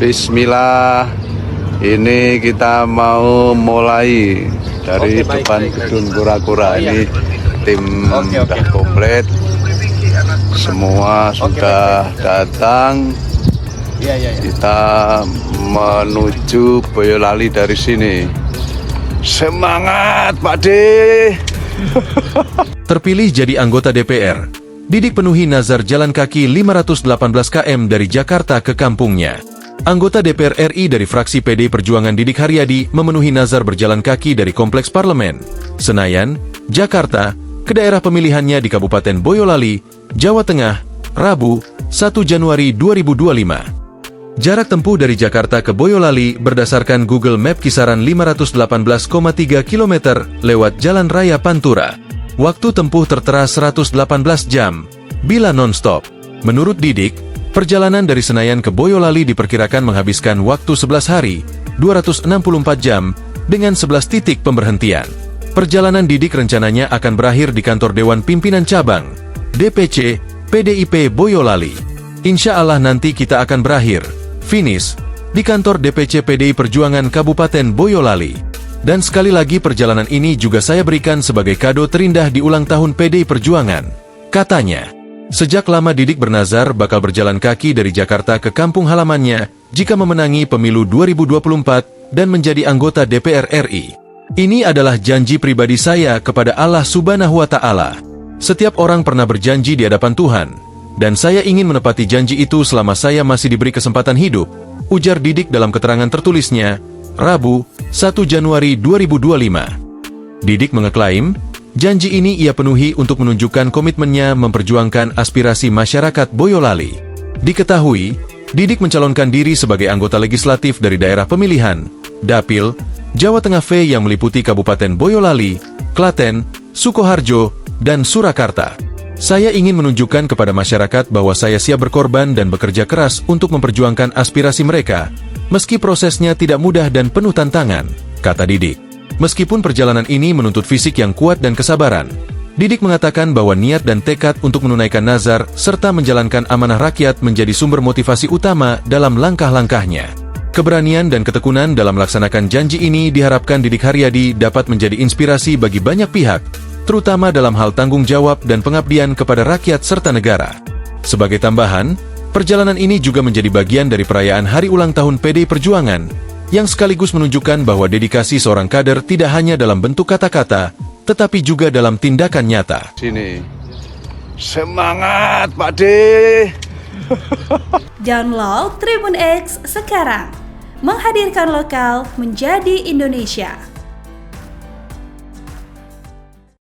Bismillah, ini kita mau mulai dari depan gedung kura-kura. Ini tim sudah komplit, semua sudah datang. Kita menuju Boyolali dari sini. Semangat Pak De. Terpilih jadi anggota DPR, Didik penuhi nazar jalan kaki 518 km dari Jakarta ke kampungnya. Anggota DPR RI dari fraksi PD Perjuangan Didik Haryadi memenuhi nazar berjalan kaki dari Kompleks Parlemen, Senayan, Jakarta, ke daerah pemilihannya di Kabupaten Boyolali, Jawa Tengah, Rabu, 1 Januari 2025. Jarak tempuh dari Jakarta ke Boyolali berdasarkan Google Map kisaran 518,3 km lewat Jalan Raya Pantura. Waktu tempuh tertera 118 jam, bila non-stop. Menurut Didik, perjalanan dari Senayan ke Boyolali diperkirakan menghabiskan waktu 11 hari, 264 jam, dengan 11 titik pemberhentian. Perjalanan Didik rencananya akan berakhir di kantor Dewan Pimpinan Cabang, DPC, PDIP Boyolali. Insya Allah nanti kita akan berakhir, finish, di kantor DPC PDI Perjuangan Kabupaten Boyolali. Dan sekali lagi perjalanan ini juga saya berikan sebagai kado terindah di ulang tahun PDI Perjuangan, katanya. Sejak lama Didik bernazar bakal berjalan kaki dari Jakarta ke kampung halamannya jika memenangi pemilu 2024 dan menjadi anggota DPR RI. Ini adalah janji pribadi saya kepada Allah Subhanahu wa Ta'ala. Setiap orang pernah berjanji di hadapan Tuhan, dan saya ingin menepati janji itu selama saya masih diberi kesempatan hidup, ujar Didik dalam keterangan tertulisnya, Rabu, 1 Januari 2025. Didik mengeklaim, janji ini ia penuhi untuk menunjukkan komitmennya memperjuangkan aspirasi masyarakat Boyolali. Diketahui, Didik mencalonkan diri sebagai anggota legislatif dari daerah pemilihan, Dapil, Jawa Tengah V yang meliputi Kabupaten Boyolali, Klaten, Sukoharjo, dan Surakarta. Saya ingin menunjukkan kepada masyarakat bahwa saya siap berkorban dan bekerja keras untuk memperjuangkan aspirasi mereka, meski prosesnya tidak mudah dan penuh tantangan, kata Didik. Meskipun perjalanan ini menuntut fisik yang kuat dan kesabaran, Didik mengatakan bahwa niat dan tekad untuk menunaikan nazar serta menjalankan amanah rakyat menjadi sumber motivasi utama dalam langkah-langkahnya. Keberanian dan ketekunan dalam melaksanakan janji ini diharapkan Didik Haryadi dapat menjadi inspirasi bagi banyak pihak, terutama dalam hal tanggung jawab dan pengabdian kepada rakyat serta negara. Sebagai tambahan, perjalanan ini juga menjadi bagian dari perayaan Hari Ulang Tahun PDI Perjuangan, yang sekaligus menunjukkan bahwa dedikasi seorang kader tidak hanya dalam bentuk kata-kata, tetapi juga dalam tindakan nyata. Sini. Semangat Pak De. Download Tribun X sekarang. Menghadirkan lokal menjadi Indonesia.